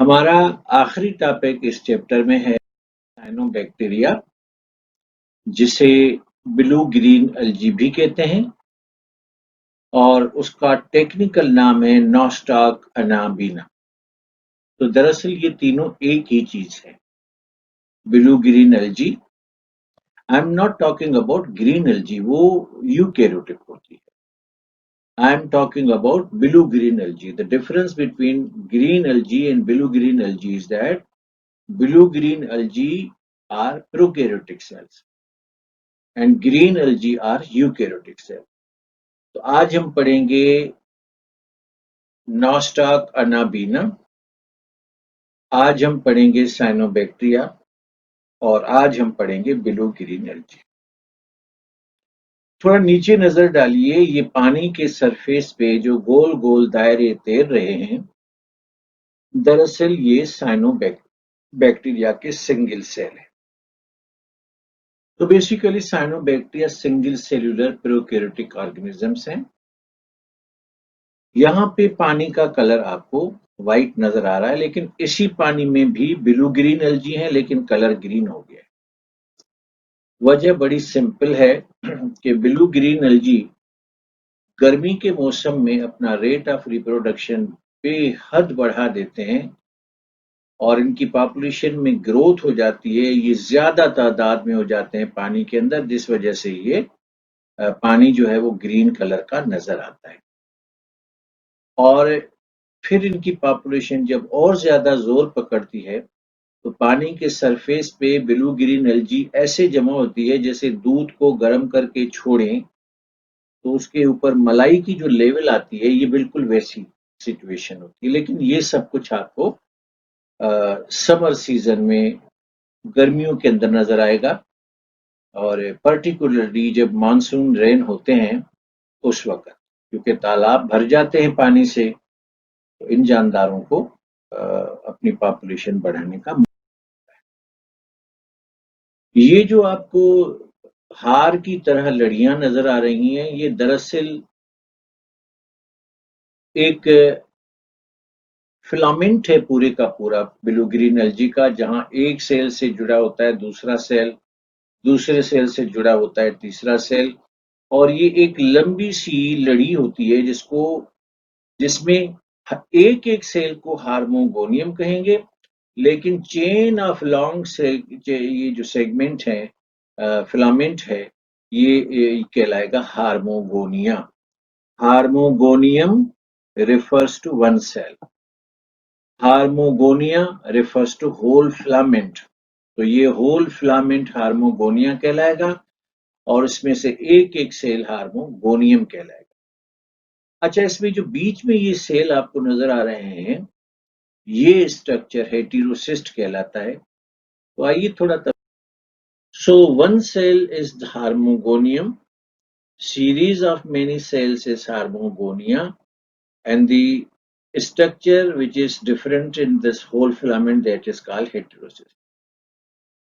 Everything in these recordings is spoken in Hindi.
हमारा आखिरी टॉपिक इस चैप्टर में है साइनोबैक्टीरिया, जिसे ब्लू ग्रीन अलजी भी कहते हैं और उसका टेक्निकल नाम है नॉस्टाक अनाबिना। तो दरअसल ये तीनों एक ही चीज है, blue green algae. I am not talking about green algae, वो यूकैरियोटिक होती है। I am talking about blue green algae. The difference between green algae and blue green algae is that blue green algae are prokaryotic cells and green algae are eukaryotic cells. तो आज हम पढ़ेंगे नॉस्टाक अनाबीना, आज हम पढ़ेंगे साइनोबैक्टीरिया और आज हम पढ़ेंगे ब्लू ग्रीन एल्गी। थोड़ा नीचे नजर डालिए, ये पानी के सरफेस पे जो गोल गोल दायरे तैर रहे हैं, दरअसल ये साइनोबैक्टीरिया के सिंगल सेल है। तो basically cyanobacteria single cellular prokaryotic organisms हैं। यहाँ पे पानी का कलर आपको व्हाइट नजर आ रहा है, लेकिन इसी पानी में भी ब्लू ग्रीन एल्गी है, लेकिन कलर ग्रीन हो गया है। वजह बड़ी सिंपल है कि ब्लू ग्रीन एल्गी गर्मी के मौसम में अपना रेट ऑफ रिप्रोडक्शन बेहद बढ़ा देते हैं और इनकी पॉपुलेशन में ग्रोथ हो जाती है, ये ज्यादा तादाद में हो जाते हैं पानी के अंदर, जिस वजह से ये पानी जो है वो ग्रीन कलर का नजर आता है। और फिर इनकी पॉपुलेशन जब और ज्यादा जोर पकड़ती है तो पानी के सरफेस पे ब्लू ग्रीन एल्गी ऐसे जमा होती है जैसे दूध को गर्म करके छोड़ें तो उसके ऊपर मलाई की जो लेवल आती है, ये बिल्कुल वैसी सिचुएशन होती है। लेकिन ये सब कुछ आपको समर सीजन में गर्मियों के अंदर नजर आएगा और पर्टिकुलरली जब मानसून रेन होते हैं उस वक्त, क्योंकि तालाब भर जाते हैं पानी से, तो इन जानदारों को अपनी पॉपुलेशन बढ़ाने का। ये जो आपको हार की तरह लड़ियां नजर आ रही हैं, ये दरअसल एक फिलामेंट है पूरे का पूरा ब्लू ग्रीन एल्गी का, जहां एक सेल से जुड़ा होता है दूसरा सेल, दूसरे सेल से जुड़ा होता है तीसरा सेल, और ये एक लंबी सी लड़ी होती है जिसमें एक एक सेल को हार्मोगोनियम कहेंगे, लेकिन चेन ऑफ लॉन्ग से ये जो सेगमेंट है, फिलामेंट है, ये कहलाएगा हार्मोगोनिया। हार्मोगोनियम refers to one cell. हार्मोगोनिया refers to whole filament. तो ये होल फिलामेंट हार्मोगोनिया कहलाएगा और इसमें से एक एक सेल हार्मोगोनियम कहलाएगा। अच्छा, इसमें जो बीच में ये सेल आपको नजर आ रहे हैं, ये स्ट्रक्चर हेटेरोसिस्ट कहलाता है। तो आइए थोड़ा So one cell is the harmogonium, series of many cells is harmogonia, and the structure which is different in this whole filament that is called heterocyst.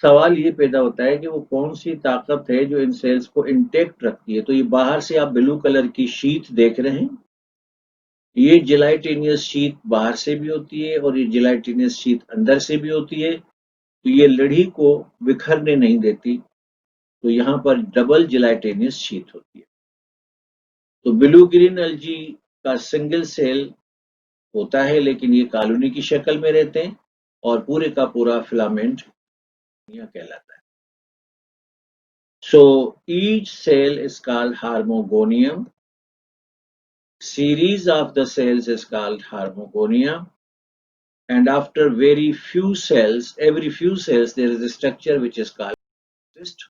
सवाल ये पैदा होता है कि वो कौन सी ताकत है जो इन सेल्स को इंटेक्ट रखती है। तो ये बाहर से आप ब्लू कलर की शीट देख रहे हैं, ये जिलाइटेनियस शीट बाहर से भी होती है और ये जिलाइटेनियस शीट अंदर से भी होती है। तो ये लड़ी को बिखरने नहीं देती, तो यहाँ पर डबल जिलाइटेनियस शीट होती है। तो ब्लू ग्रीन एल्गी का सिंगल सेल होता है, लेकिन ये कॉलोनी की शक्ल में रहते हैं और पूरे का पूरा फिलामेंट कहलाता है। So each cell is called harmogonium. Series of the cells is called harmogonia. And after very few cells, every few cells, there is a structure which is called cyst.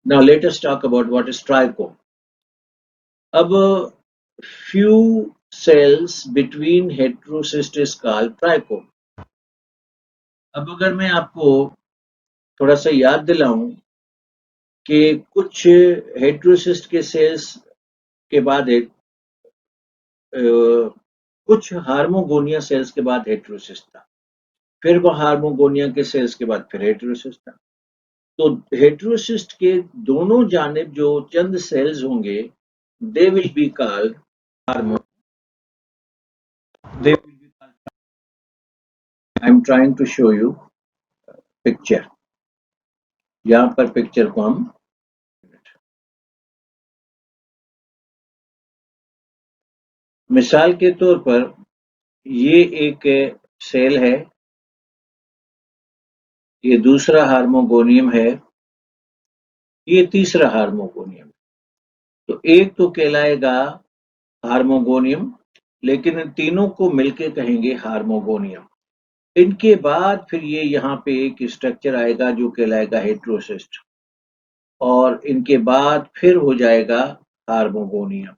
Now let us talk about what is trichome. अब few cells between heterocyst is called trichome. अब अगर मैं आपको थोड़ा सा याद दिलाऊं कि कुछ हेटेरोसिस्ट के सेल्स के बाद कुछ हार्मोगोनिया सेल्स के बाद हेटेरोसिस्ट था, फिर वो हार्मोगोनिया के सेल्स के बाद फिर हेटेरोसिस्ट था। तो हेटेरोसिस्ट के दोनों जानिब जो चंद सेल्स होंगे, दे विल बी कॉल्ड हार्मो, they will be called I am trying to show you picture. यहाँ पर पिक्चर को हम मिसाल के तौर पर ये एक सेल है, ये दूसरा हार्मोगोनियम है, ये तीसरा हार्मोगोनियम। तो एक तो कहलाएगा हार्मोगोनियम, लेकिन इन तीनों को मिलके कहेंगे हार्मोगोनियम। इनके बाद फिर ये यहाँ पे एक स्ट्रक्चर आएगा जो कहलाएगा हेट्रोसिस्ट, और इनके बाद फिर हो जाएगा हार्मोगोनियम,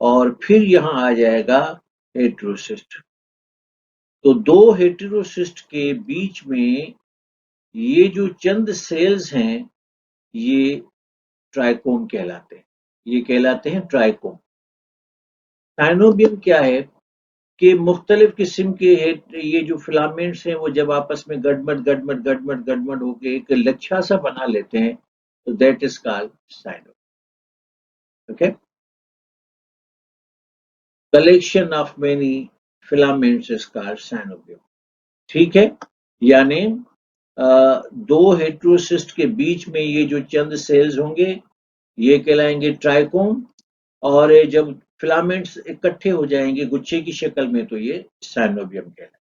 और फिर यहाँ आ जाएगा हेट्रोसिस्ट। तो दो हेटेरोसिस्ट के बीच में ये जो चंद सेल्स हैं, ये ट्राइकोम कहलाते हैं। ये कहलाते हैं ट्राइकोम। साइनोबियम क्या है कि मुख्तलिफ किस्म के ये जो फिलामेंट्स हैं वो जब आपस में गडमड होके एक लच्छा सा बना लेते हैं, तो दैट इज कॉल्ड साइनोबियम। Okay, collection of many filaments is called साइनोबियम। ठीक है, यानी दो हेटेरोसिस्ट के बीच में ये जो चंद सेल्स होंगे ये कहलाएंगे ट्राइकोम, और जब फिलामेंट्स इकट्ठे हो जाएंगे गुच्छे की शक्ल में तो ये साइनोबियम कहलाएंगे।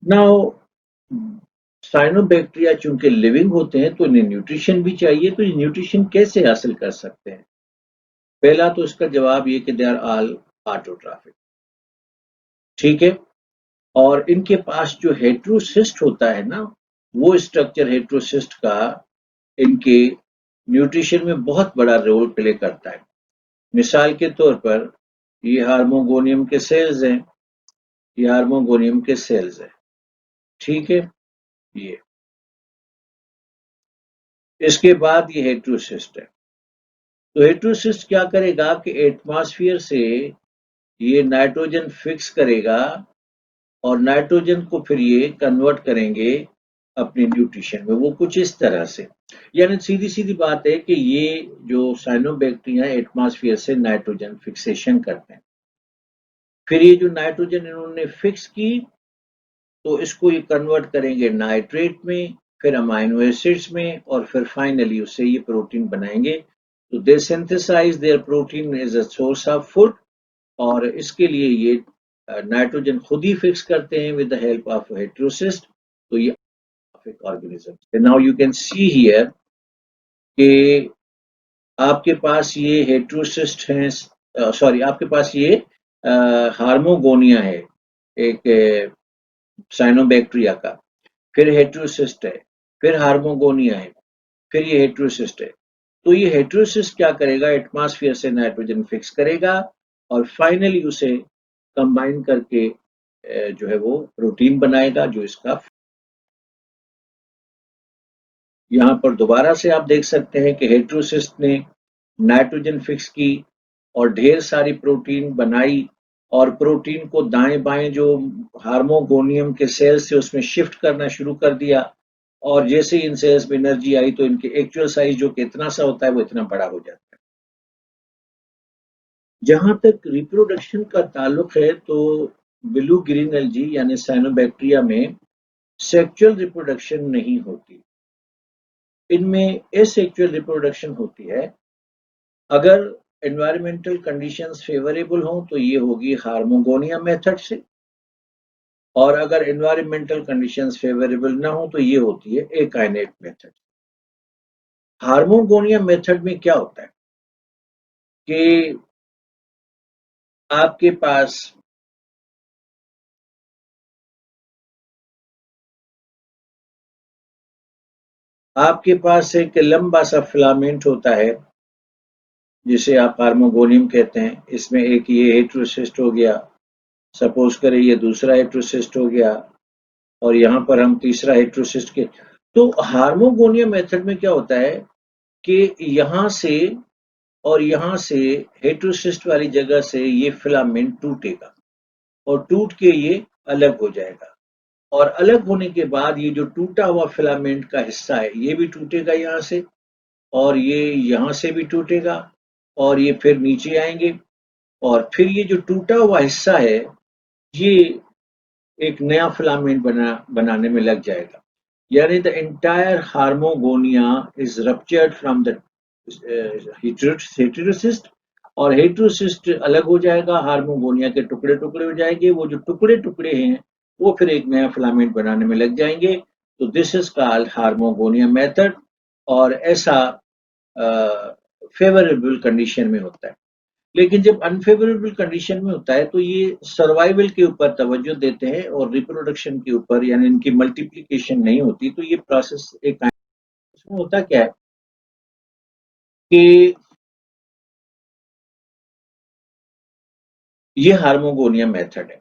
नाउ साइनोबैक्टीरिया चूंकि लिविंग होते हैं तो इन्हें न्यूट्रिशन भी चाहिए, तो ये न्यूट्रिशन कैसे हासिल कर सकते हैं? पहला तो इसका जवाब ये कि दे आर ऑल ऑटोट्रॉफिक। ठीक है, और इनके पास जो हेटेरोसिस्ट होता है ना, वो स्ट्रक्चर हेटेरोसिस्ट का इनके न्यूट्रिशन में बहुत बड़ा रोल प्ले करता है। मिसाल के तौर पर ये हार्मोगोनियम के सेल्स हैं, ये हार्मोगोनियम के सेल्स हैं। ठीक है, ये इसके बाद ये हेटेरोसिस्ट है। तो हेटेरोसिस्ट क्या करेगा कि एटमॉस्फेयर से ये नाइट्रोजन फिक्स करेगा, और नाइट्रोजन को फिर ये कन्वर्ट करेंगे अपने न्यूट्रिशन में। वो कुछ इस तरह से, यानी सीधी सीधी बात है कि ये जो साइनोबैक्टीरिया एटमॉस्फेयर से नाइट्रोजन फिक्सेशन करते हैं, फिर ये जो नाइट्रोजन इन्होंने फिक्स की तो इसको ये कन्वर्ट करेंगे नाइट्रेट में, फिर अमाइनो एसिड्स में, और फिर फाइनली उससे ये प्रोटीन बनाएंगे। तो they synthesize their protein as a source of food, और इसके लिए ये नाइट्रोजन खुद ही फिक्स करते हैं with the help of heterocyst. तो ये organism. Now you can see here कि आपके पास ये हेटेरोसिस्ट हैं, सॉरी आपके पास ये हार्मोगोनिया है एक साइनोबैक्टीरिया का, फिर हेटेरोसिस्ट है, फिर हार्मोगोनिया है, फिर ये हेटेरोसिस्ट है। तो ये हेटेरोसिस्ट क्या करेगा, एटमॉस्फेयर से नाइट्रोजन फिक्स करेगा और फाइनली उसे कंबाइन करके जो है वो प्रोटीन बनाएगा जो इसका। यहाँ पर दोबारा से आप देख सकते हैं कि हेटेरोसिस्ट ने नाइट्रोजन फिक्स की और ढेर सारी प्रोटीन बनाई, और प्रोटीन को दाएं बाएं जो हार्मोगोनियम के सेल्स थे उसमें शिफ्ट करना शुरू कर दिया, और जैसे ही इन सेल्स में एनर्जी आई तो इनके एक्चुअल साइज जो कि इतना सा होता है वो इतना बड़ा हो जाता है। जहां तक रिप्रोडक्शन का ताल्लुक है तो ब्लू ग्रीन एल्गी यानी साइनोबैक्टीरिया में सेक्सुअल रिप्रोडक्शन नहीं होती। इनमें एसेक्सुअल रिप्रोडक्शन होती है। अगर एनवायरमेंटल कंडीशंस फेवरेबल हों तो ये होगी हार्मोगोनिया मेथड से, और अगर एनवायरमेंटल कंडीशंस फेवरेबल ना हो तो ये होती है एकाइनेट मेथड। हार्मोगोनिया मेथड में क्या होता है कि आपके पास एक लंबा सा फिलामेंट होता है जिसे आप हार्मोगोनियम कहते हैं। इसमें एक ये हेटेरोसिस्ट हो गया, सपोज करें ये दूसरा हेटेरोसिस्ट हो गया, और यहाँ पर हम तीसरा हेटेरोसिस्ट के। तो हार्मोगोनियम मेथड में क्या होता है कि यहाँ से और यहाँ से हेटेरोसिस्ट वाली जगह से ये फिलामेंट टूटेगा, और टूट के ये अलग हो जाएगा, और अलग होने के बाद ये जो टूटा हुआ फिलामेंट का हिस्सा है ये भी टूटेगा यहाँ से, और ये यहाँ से भी टूटेगा, और ये फिर नीचे आएंगे, और फिर ये जो टूटा हुआ हिस्सा है ये एक नया फिलामेंट बनाने में लग जाएगा। यानी the entire hormogonia is ruptured from the heterocyst, और हेटेरोसिस्ट अलग हो जाएगा, हार्मोगोनिया के टुकड़े टुकड़े हो जाएंगे, वो जो टुकड़े टुकड़े हैं वो फिर एक नया फिलामेंट बनाने में लग जाएंगे। तो दिस इज कॉल्ड हार्मोगोनिया मेथड, और ऐसा फेवरेबल कंडीशन में होता है। लेकिन जब अनफेवरेबल कंडीशन में होता है तो ये सर्वाइवल के ऊपर तवज्जो देते हैं और रिप्रोडक्शन के ऊपर, यानी इनकी मल्टीप्लिकेशन नहीं होती। तो ये प्रोसेस एक इसमें होता क्या है कि ये हार्मोगोनिया मेथड है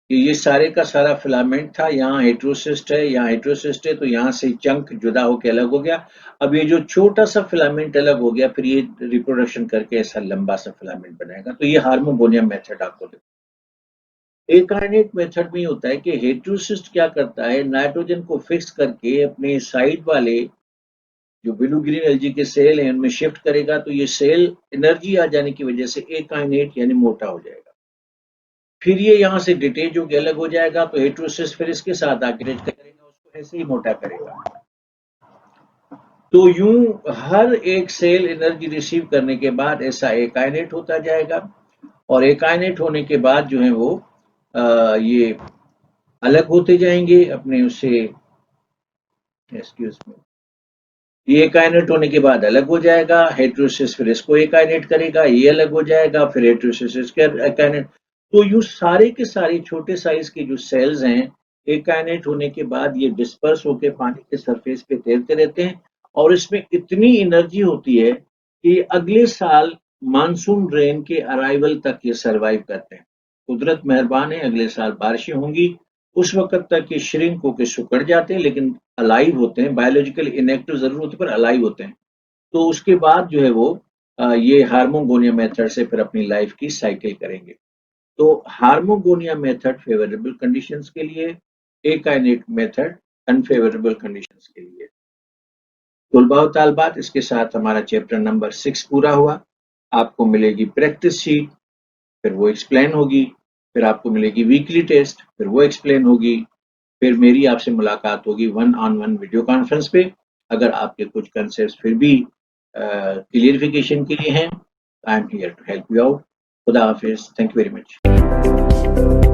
कि ये सारे का सारा फिलामेंट था, यहाँ हेटेरोसिस्ट है, यहाँ हेटेरोसिस्ट है, तो यहाँ से चंक जुदा होकर अलग हो गया। अब ये जो छोटा सा फिलामेंट अलग हो गया, फिर ये रिप्रोडक्शन करके ऐसा लंबा सा फिलामेंट बनाएगा। तो ये हार्मोगोनिया मेथड आपको देखो। एकाइनेट मेथड में होता है कि हेटेरोसिस्ट क्या करता है, नाइट्रोजन को फिक्स करके अपने साइड वाले जो ब्लू ग्रीन एल्गी के सेल हैं उनमें शिफ्ट करेगा, तो ये सेल एनर्जी आ जाने की वजह से एकाइनेट यानी मोटा हो जाएगा। फिर ये यहाँ से डिटेच होकर अलग हो जाएगा, तो हेटेरोसिस्ट फिर इसके साथ आके करेगा, उसको ऐसे ही मोटा करेगा। तो यूं हर एक सेल एनर्जी रिसीव करने के बाद ऐसा एकाइनेट होता जाएगा, और एकाइनेट होने के बाद जो है वो ये अलग होते जाएंगे अपने उससे, एक्सक्यूज मी, ये एकाइनेट होने के बाद अलग हो जाएगा, हेटेरोसिस फिर इसको एकाइनेट करेगा, ये अलग हो जाएगा, फिर हेटेरोसिस इसके एकाइनेट। तो यूं सारे के सारे छोटे साइज के जो सेल्स हैं, एकाइनेट होने के बाद ये डिस्पर्स होकर पानी के सरफेस पे तैरते रहते हैं, और इसमें इतनी एनर्जी होती है कि अगले साल मानसून रेन के अराइवल तक ये सरवाइव करते हैं। कुदरत मेहरबान है, अगले साल बारिशें होंगी, उस वक्त तक ये श्रिंक होकर सुकड़ जाते हैं, लेकिन अलाइव होते हैं, बायोलॉजिकली इनएक्टिव जरूर होते हैं पर अलाइव होते हैं। तो उसके बाद जो है वो ये हार्मोगोनिया मेथड से फिर अपनी लाइफ की साइकिल करेंगे। तो हार्मोगोनिया मेथड फेवरेबल कंडीशंस के लिए, एकाइनेट मेथड अनफेवरेबल कंडीशंस के लिए। तुलबा तालबात, इसके साथ हमारा चैप्टर नंबर 6 पूरा हुआ। आपको मिलेगी प्रैक्टिस शीट, फिर वो एक्सप्लेन होगी, फिर आपको मिलेगी वीकली टेस्ट, फिर वो एक्सप्लेन होगी, फिर मेरी आपसे मुलाकात होगी 1-on-1 वीडियो कॉन्फ्रेंस पे। अगर आपके कुछ कंसेप्ट फिर भी क्लियरिफिकेशन के लिए हैं, I am here to help you out. खुदा हाफिज, थैंक यू वेरी मच।